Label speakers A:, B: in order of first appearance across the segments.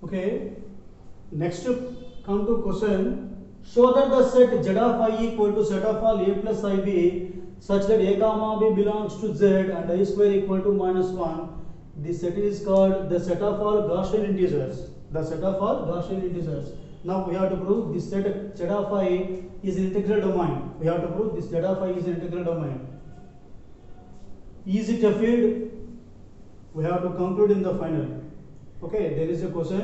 A: Okay. Next, come to question. Show that the set Z of I equal to set of all A plus IB such that A comma B belongs to Z and I square equal to -1. This set is called the set of all Gaussian integers. The set of all Gaussian integers. Now we have to prove this set Z of I is an integral domain. We have to prove this Z of I is an integral domain. Is it a field? We have to conclude in the final. Okay, there is a question.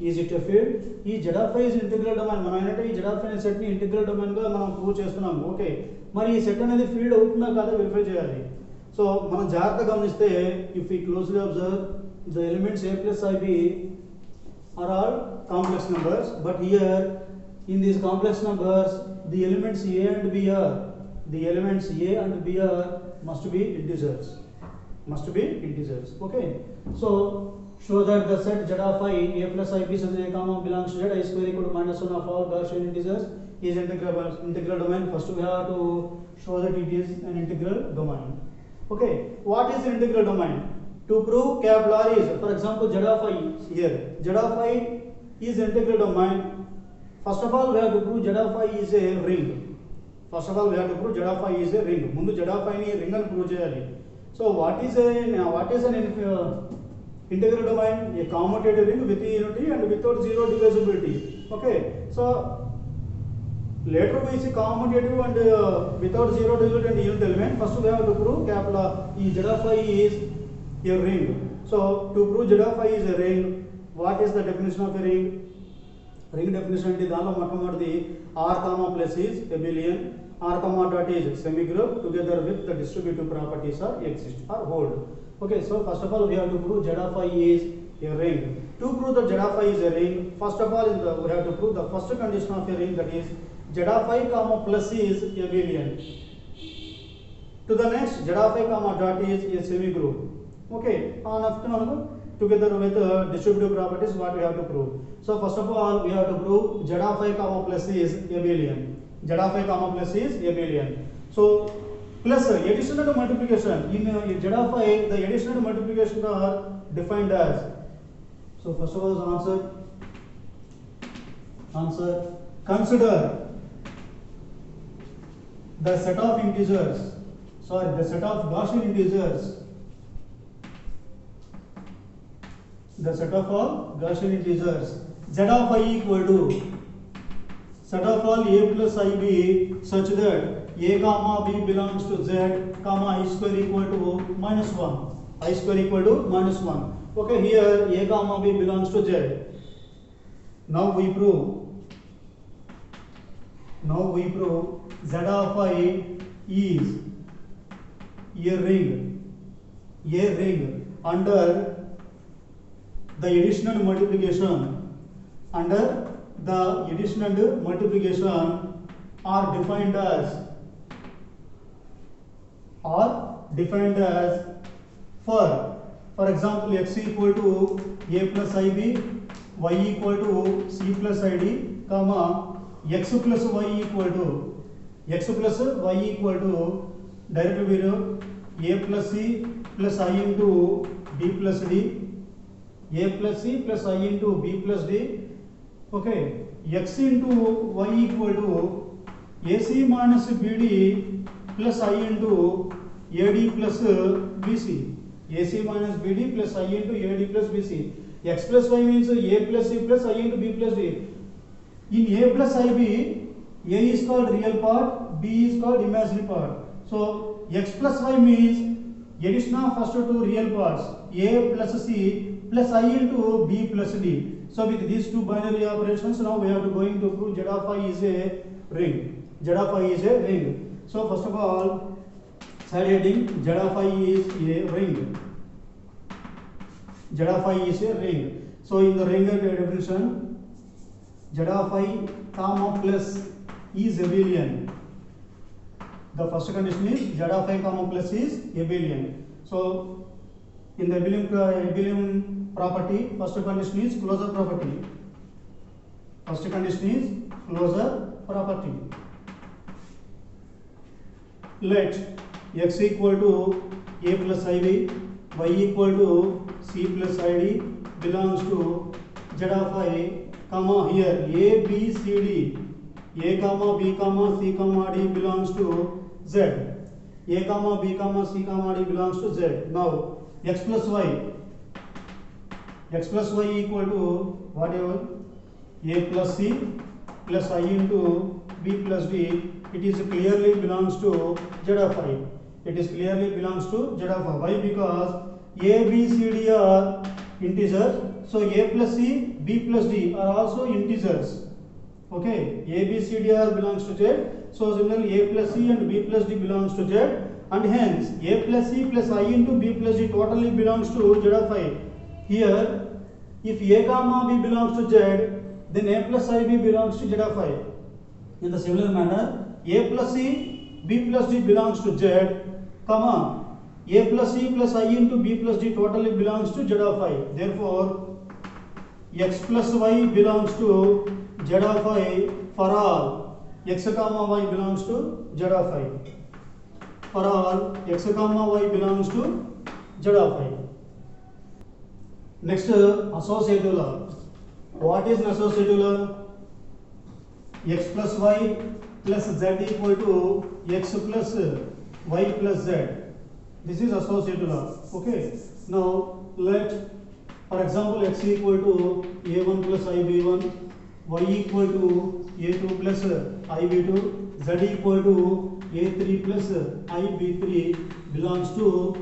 A: Is it a field? ఈ Z of I is integral domain. మనం ఏంటంటే ఈ Z of I అనే set ని integral domain గా మనం prove చేస్తున్నాం. Okay, మరి ఈ సెట్ అనేది ఫీల్డ్ అవుతుందా కాదా వెరిఫై చేయాలి. సో మనం జాగ్రత్తగా గమనిస్తే if we closely observe the elements A plus IB are all complex numbers, but here in these complex numbers the elements A and B are must be integers. Okay, so show that the set Z of I A plus IB such that A comma belongs to Z I square equal to -1 of all Gaussian integers is integral domain. First we have to show that it is an integral domain. Okay, what is an integral domain? To prove capital R is, for example, Z of I here. Z of I is integral domain. First of all we have to prove Z of I is a ring. ముందు Z of I ని ring అని prove చేయాలి. So what is an integral domain? A commutative ring with unity and without zero divisibility. Okay, so later we see commutative and without zero divisibility and unit element. First we have to prove capital Z of I is a ring. So to prove Z of I is a ring, what is the definition of a ring? Ring definition అంటే దానిలో మొట్టమొదటిది R comma plus is abelian, R comma dot is semigroup together with the distributive properties are exist or hold. Okay, so first of all we have to prove Z of I is a ring. To prove that Z of I is a ring, first of all we have to prove the first condition of a ring, that is Z of I comma plus is abelian. To the next, Z of I comma dot is a semigroup. Okay, on after together with distributive properties what we have to prove. So first of all we have to prove Z of I comma plus is abelian. So plus addition and multiplication in Z of I, the addition and multiplication are defined as. So first of all answer consider the set of integers, the set of Gaussian integers, Z of I equal to set of all A plus IB such that A comma B belongs to Z comma I square equal to -1. Okay, here A comma B belongs to Z. Now we prove Z of I is a ring under the addition and multiplication are defined as for example x equal to A plus IB, y equal to C plus ID, comma x plus y equal to directly we know A plus C plus I into B plus D, A plus C plus I into B plus D. Okay, x into y equal to AC minus BD plus I into AD plus BC. AC minus BD plus I into AD plus BC. X plus y means A plus C plus I into B plus D. In A plus IB, A is called real part, B is called imaginary part. So x plus y means addition of first two real parts, A plus C plus I into B plus D. So with these two binary operations, now we have to going to prove Z of I is a ring. So first of all, side heading Z of I is a ring. So in the ring definition, Z of I comma plus is abelian. The first condition is Z of I comma plus is abelian. So in the abelian property, first condition is closure property. Let x equal to A plus IB, y equal to C plus ID belongs to z of I, comma here a b c d, a comma b comma c comma d belongs to z, a comma b comma c comma d belongs to z. Now x plus y equal to whatever a plus c plus I into b plus d, it is clearly belongs to z of I. It is clearly belongs to z of I. Why? Because a b c d are integers, so a plus c b plus d are also integers. Okay, a b c d are belongs to z, so similarly a plus c and b plus d belongs to z, and hence a plus c plus I into b plus d totally belongs to z of I. Here if a comma b belongs to z, then a plus ib belongs to z of I. In the similar manner, a plus c b plus d belongs to z, comma a plus c plus I into b plus d totally belongs to z of I. Therefore x plus y belongs to z of I for all x comma y belongs to z of I. For all x comma y belongs to z of I. Next, associative law. What is an associative law? X plus y plus z equal to x plus y plus z. This is associative law. Okay. Now let, for example, x equal to a1 plus ib1, y equal to a2 plus ib2, z equal to a3 plus ib3 belongs to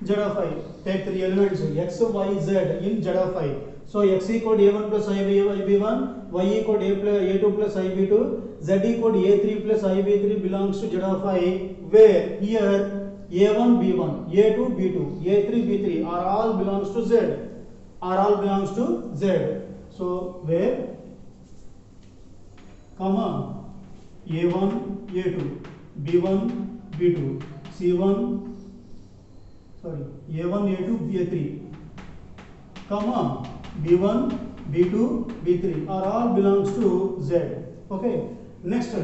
A: z of I. Take three elements x, y, z in z of I. So x equal to a1 plus ib1, y equal to a2 plus ib2, z equal to a3 plus ib3 belongs to z of I, where here a1 b1, a2 b2, a3 b3 are all belongs to z, are all belongs to z. So where comma a1 a2, b1 b2, c1 sorry a1 a2 a3, comma b1 b2 b3 are all belongs to z. Okay. Next,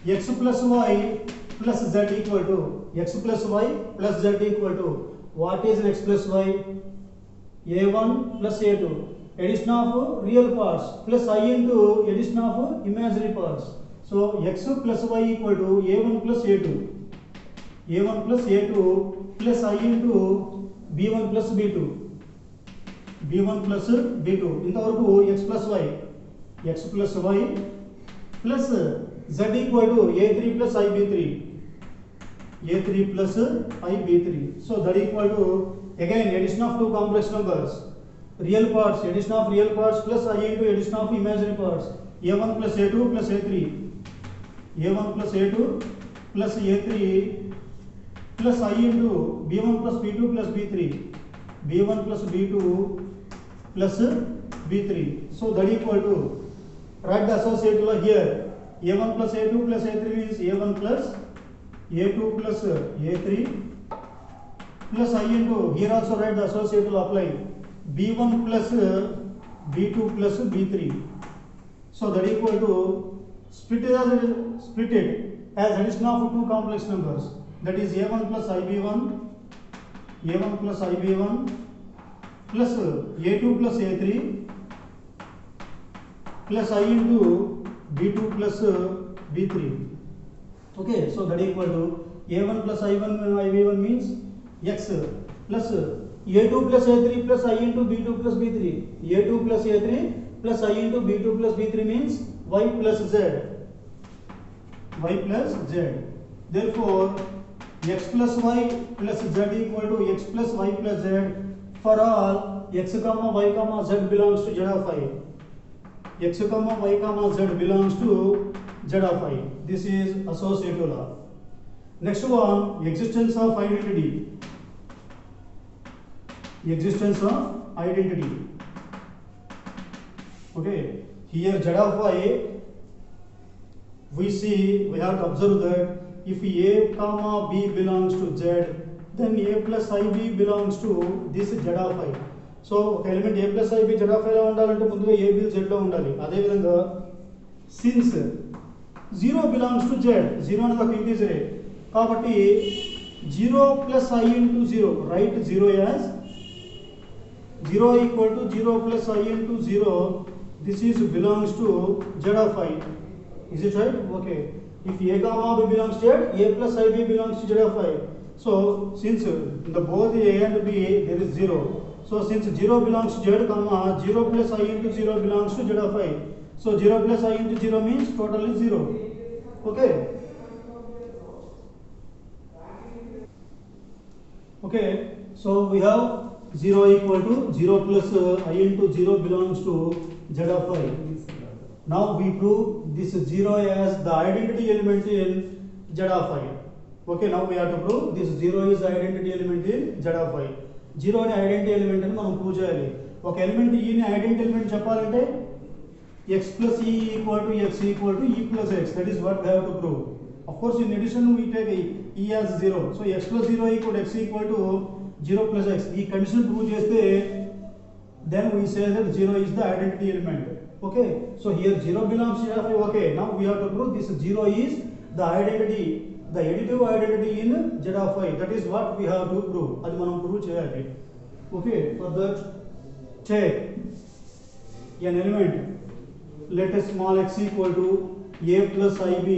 A: x plus y plus z equal to, x plus y plus z equal to, what is an x plus y? a1 plus a2, addition of real parts plus I into addition of imaginary parts. So x plus y equal to a1 plus a2, a1 plus a2 plus I into b1 plus b2, b1 plus b2. ఇంతవరకు x plus y plus z equal to a3 plus ib3, a3 plus ib3. So that equal to, again, addition of two complex numbers, real parts, addition of real parts plus I into addition of imaginary parts, a1 plus a2 plus a3, a1 plus a2 plus a3 plus I into b1 plus b2 plus b3, b1 plus b2 plus b3. So that equal to, write the associative law here, a1 plus a2 plus a3 means a1 plus a2 plus a3 plus I into, here also write the associative law apply, b1 plus b2 plus b3. So that equal to, split it as addition of two complex numbers, that is a1 plus ib1, a1 plus ib1 plus a2 plus a3 plus I into b2 plus b3. Okay, so that equal to a1 plus ib1 means x plus a2 plus a3 plus I into b2 plus b3, a2 plus a3 plus I into b2 plus b3 means y plus z, y plus z. Therefore x plus y plus z equal to x plus y plus z for all x comma y comma z belongs to z of I. X comma y comma z belongs to z of I. This is associative law. Next one, existence of identity. Existence of identity. Okay, here z of I, we have to observe that if a comma b belongs to z, then a plus ib belongs to this z of I. So ఒక element a plus i b z of ఐలో ఉండాలంటే ముందుగా a b జెడ్లో ఉండాలి. అదేవిధంగా since zero belongs to z, zero అనేది ఒక ఇంటీజరే కాబట్టి zero plus i into zero, right zero as 0 equal to 0 plus I into 0, this is belongs to Z of I. Is it right? Okay. If A comma B belongs to Z, A plus IB belongs to Z of I. So since in the both A and B there is 0. So since 0 belongs to Z, comma 0 plus I into 0 belongs to Z of I. So 0 plus I into 0 means total is 0. Okay. Okay. So we have 0 equal to 0 plus I into 0 belongs to Z of I. Now we prove this 0 as the identity element in Z of I. Okay, now we have to prove this 0 is the identity element in Z of I. 0 అనే identity element అని మనం prove చేయాలి. ఒక element ఈ ని identity element చెప్పాలంటే x plus e equal to x equal to e plus x. That is what we have to prove. Of course, in addition we take e as 0. So x plus 0 equal to x equal to 0 plus x. ఈ condition prove చేస్తే then we say that 0 is the identity element. Okay, so here 0 belongs to f. Okay, now we have to prove this 0 is the identity, the additive identity in Z of I. That is what we have to prove. అది మనం prove చేయాలి. Okay, for that take an element, let us small x equal to a plus ib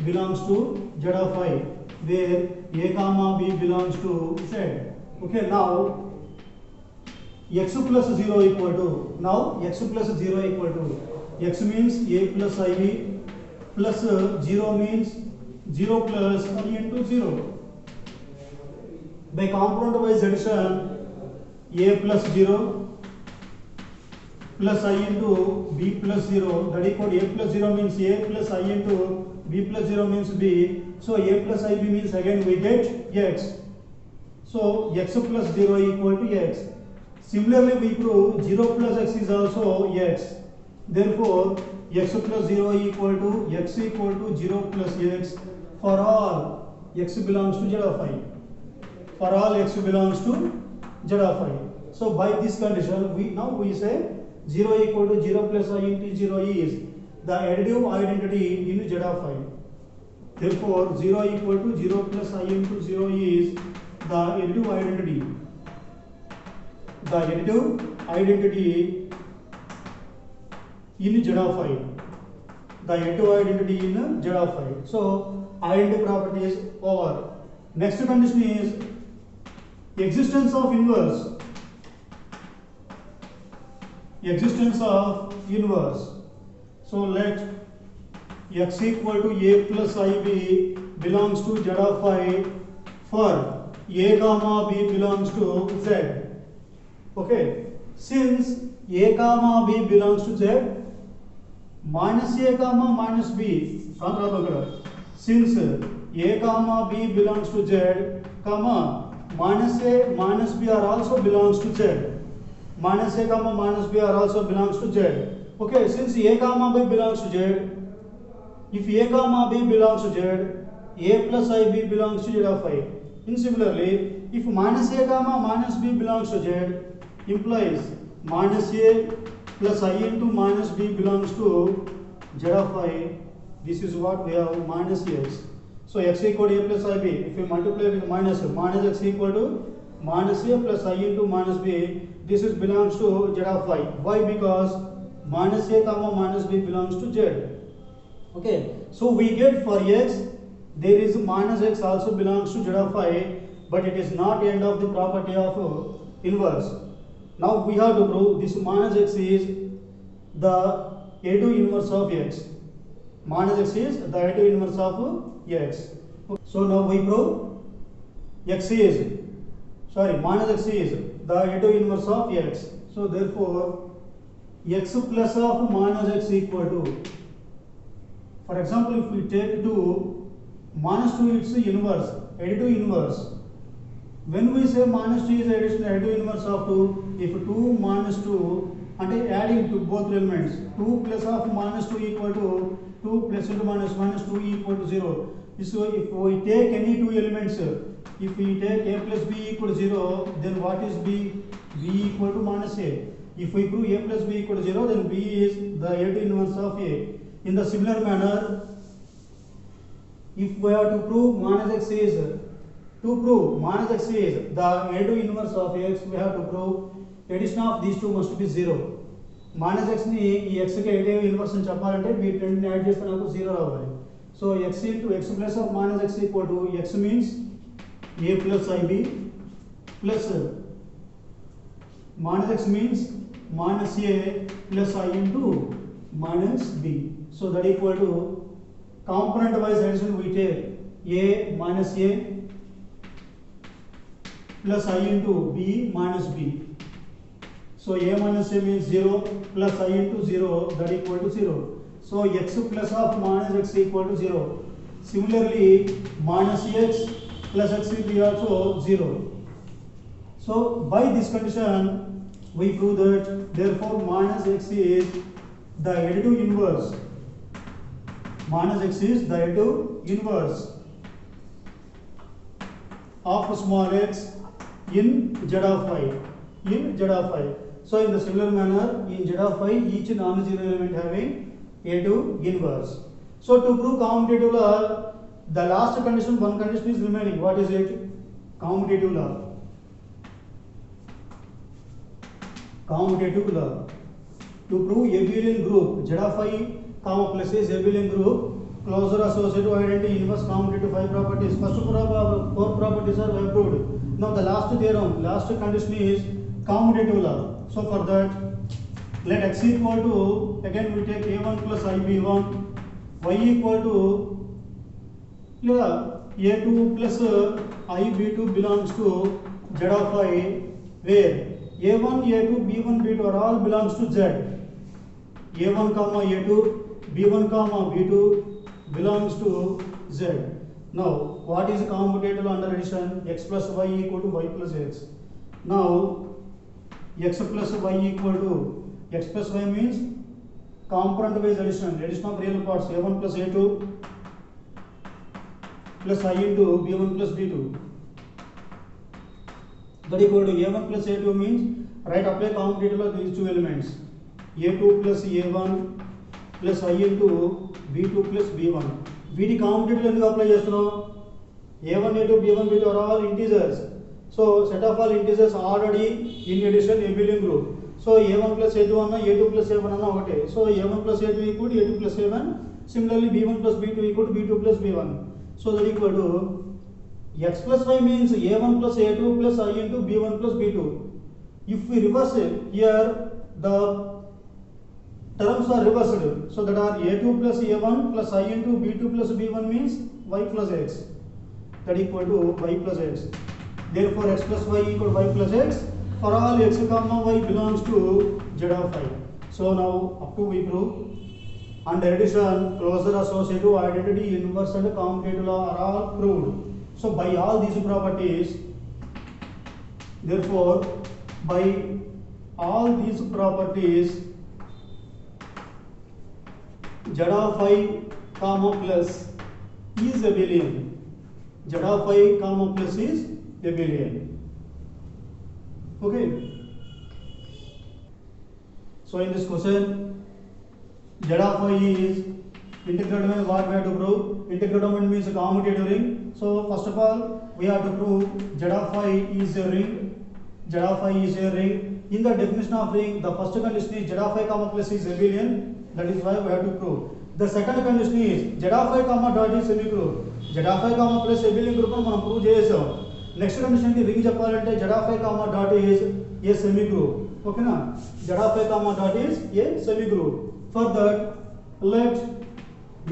A: belongs to Z of I, where a comma b belongs to Z. Okay, now x plus 0 equal to, now x plus 0 equal to, x means a plus ib plus 0 means 0 plus I into 0. By component wise addition, a plus 0 plus I into b plus 0, that equal to a plus 0 means a plus I into b plus 0 means b. So a plus ib means again we get x. So x plus 0 equal to x. Similarly we prove 0 plus x is also x. Therefore x plus 0 equal to x equal to 0 plus x for all x belongs to Z of I. For all x belongs to Z of I. So by this condition we say 0 equal to 0 plus I into 0 is the additive identity in Z of I. Therefore 0 equal to 0 plus I into 0 is the additive identity. The additive identity in Z of I. The additive identity in Z of I. So identity property is over. Next condition is existence of inverse. Existence of inverse. So let x equal to a plus ib belongs to Z of I for a comma b belongs to Z. Okay, since a comma b belongs to Z, minus a comma minus b, since a comma b belongs to Z, comma minus a minus b are also belongs to Z. Minus a comma minus b are also belongs to Z. Okay, since a comma b belongs to Z, if a comma b belongs to Z, a plus ib belongs to Z of I. And similarly, if minus a comma minus b belongs to Z, implies minus a plus I into minus b belongs to Z of I. This is what we have, minus x. So x equal to a plus ib. If you multiply with minus x equal to minus a plus I into minus b, this is belongs to Z of I. Why? Because minus a comma minus b belongs to Z. Okay, so we get for x there is minus x also belongs to Z of I, but it is not end of the property of inverse. Now we have to prove this minus x is the additive inverse of x. Minus x is the additive inverse of x. So now we prove minus x is the additive inverse of x. So therefore x plus of minus x equal to, for example, if we take 2 minus 2, it's inverse, additive inverse. When we say minus 2 is additive inverse of 2, if 2 minus 2, and adding to both elements, 2 plus of minus 2 equal to 2 plus into minus 2 equal to 0. So if we take any two elements, if we take a plus b equal to 0, then what is b? b equal to minus a. If we prove a plus b equal to 0, then b is the additive inverse of a. In the similar manner, if we have to prove minus x is, to prove minus x is the additive inverse of x, we have to prove addition of these two must be 0. Minus x ని ఈ x కి additive inverse అని చెప్పాలంటే వీటి రెండుని add చేస్తే నాకు 0 రావాలి. So x into x plus of minus x equal to x means a plus ib plus minus x means minus a plus I into minus b. So that equal to component wise addition we take a minus a plus I into b minus b. So a minus a means 0 plus I into 0, that equal to 0. So x plus of minus x equal to 0. Similarly minus x plus x will be also 0. So by this condition we prove that therefore minus x is the additive inverse. Minus x is the additive inverse of small x in z of I. In z of I. So in the similar manner in z of I each non-zero element having additive inverse. So to prove commutative law, the last condition, one condition is remaining. What is it? Commutative law. Commutative law. To prove abelian group z of I comma plus is abelian group, closure associative identity inverse commutative 5 properties. First 4 properties are proved. Now the last theorem, last condition is commutative law. So for that, let x equal to, again we take a1 plus ib1, y equal to a2 plus ib2 belongs to z of I, where a1, a2, b1, b2 are all belongs to z. a1 comma a2, b1 comma b2 belongs to z. Now what is commutative under addition? X plus y equal to y plus x. Now x plus y equal to, x plus y means component wise addition, addition of real parts, a1 plus a2 plus I into b1 plus b2. That equal to a1 plus a2 means right apply commutative law these two elements, a2 plus a1 plus I into b2 plus b1. వీటి commutative ఎందుకు apply చేస్తున్నాం? a1 a2 b1 b2 are all integers. So set of all integers already in addition abelian group. So a1 plus a2 anna a2 plus a1 anna okate. So a1 plus a2 equal to a2 plus a1. Similarly b1 plus b2 equal to b2 plus b1. So that equal to x plus y means a1 plus a2 plus I into b1 plus b2. If we reverse it, here the terms are reversed. So that are a2 plus a1 plus I into b2 plus b1 means y plus x. That equal to y plus x. Therefore x plus y equal to y plus x for all x comma y belongs to z of I. So now up to we prove under addition closure associative identity inverse and commutative law are all proved. So by all these properties, therefore by all these properties z of I comma plus is abelian. Z of I comma plus is abelian. Okay. So in this question, z of I is integral domain. What we have to prove? Integral domain means a commutative ring. So first of all, we have to prove z of I is a ring. Z of I is a ring. In the definition of ring, the first condition is z of I comma plus is abelian. That is why we have to prove. The second condition is z of I comma dot is semigroup. Z of I comma plus abelian group అని మనం prove చేసాం. Next condition కి ring చెప్పాలంటే z of I comma dot is a semigroup. ఓకేనా? z of I comma dot is a semigroup. For that, let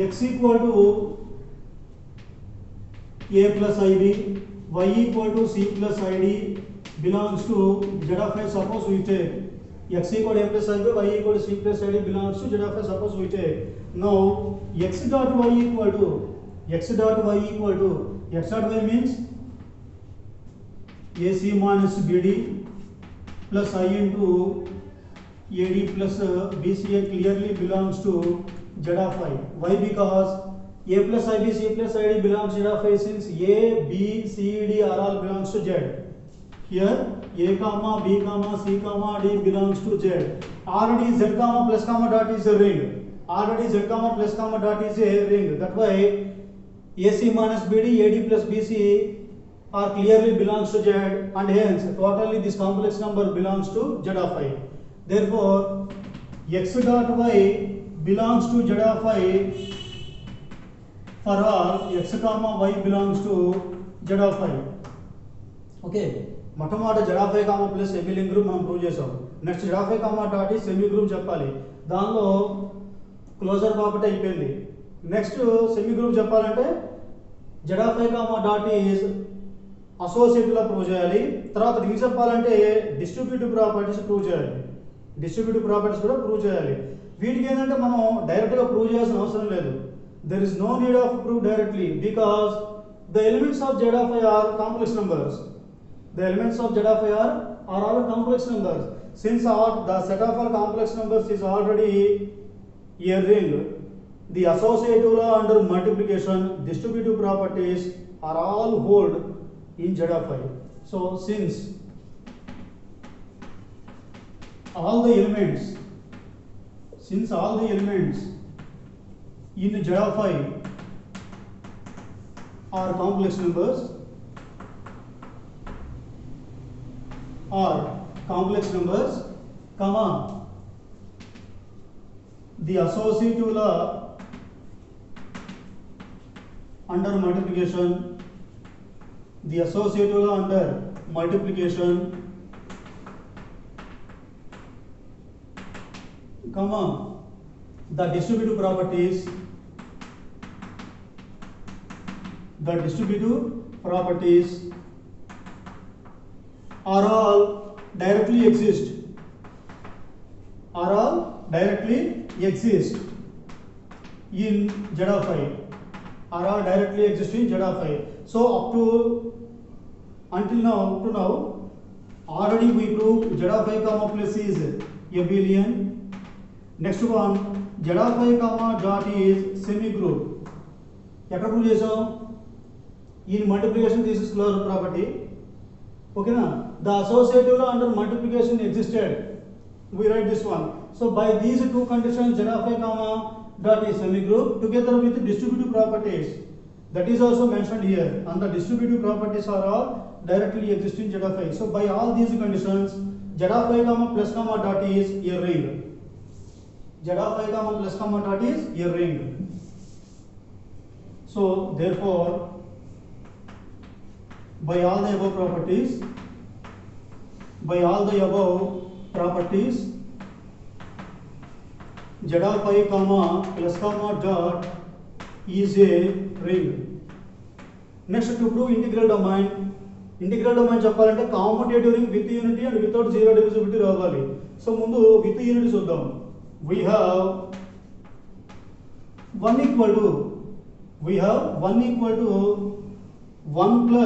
A: x equal to a plus ib, y equal to c plus id belongs to z of I. Suppose we take x equal to a plus ib, y equal to c plus id belongs to z of I. Suppose we take now x dot y equal to x dot y means ac minus bd plus I into ad plus bca clearly belongs to z of I. Why? Because a plus ib c plus id belongs to z of I since a b c d are all belongs to z. Here a comma b comma c comma d belongs to z. Already z comma plus comma dot is a ring. Already z comma plus comma dot is a ring. That why ac minus bd ad plus bc or clearly belongs to Z, and hence totally this complex number belongs to Z of I. Therefore x dot y belongs to Z of I for all x comma y belongs to Z of I. Okay, మొట్టమొదటి Z of I comma plus semi link group మనం prove చేసాం. Next Z of I comma dot ఈ semi group చెప్పాలి, దానిలో closure property అయిపోయింది. Next semi group చెప్పాలంటే Z of I comma dot is associative law prove చేయాలి. తర్వాత ring చెప్పాలంటే డిస్ట్రిబ్యూటివ్ ప్రాపర్టీస్ ప్రూవ్ చేయాలి, డిస్ట్రిబ్యూటివ్ ప్రాపర్టీస్ కూడా ప్రూవ్ చేయాలి. వీటికి ఏంటంటే మనం డైరెక్ట్గా ప్రూవ్ చేయాల్సిన అవసరం లేదు. There is no need of prove directly because the elements of Z of I are complex numbers. The elements of Z of I are all complex numbers. Since the set of all complex numbers is already a ring, the associative law under multiplication, distributive properties are all hold in Z of I. So since all the elements in Z of I are complex numbers, comma, the associative law under multiplication, comma, the distributive properties are all directly exist in Z of I, so up to now already we proved Z of I comma plus is abelian. Next one, Z of I comma dot is semi group. ఎక్కడ prove చేసాం? ఈ multiplication thesis closure property. ఓకేనా? The associative law under multiplication existed. We write this one. So by these two conditions, Z of I comma dot is semi group together with distributive properties, that is also mentioned here, and the distributive properties are all directly existing Z of I. So by all these conditions, Z of I comma plus comma dot is a ring. Z of I comma plus comma dot is a ring. So therefore, by all the above properties, Z of I comma plus comma dot is a ring. Next, to prove integral domain చెప్పాలంటే competitive ring with unity and without zero divisibility రావాలి. So ముందు with unity చూద్దాం. we have 1 equal to 1 plus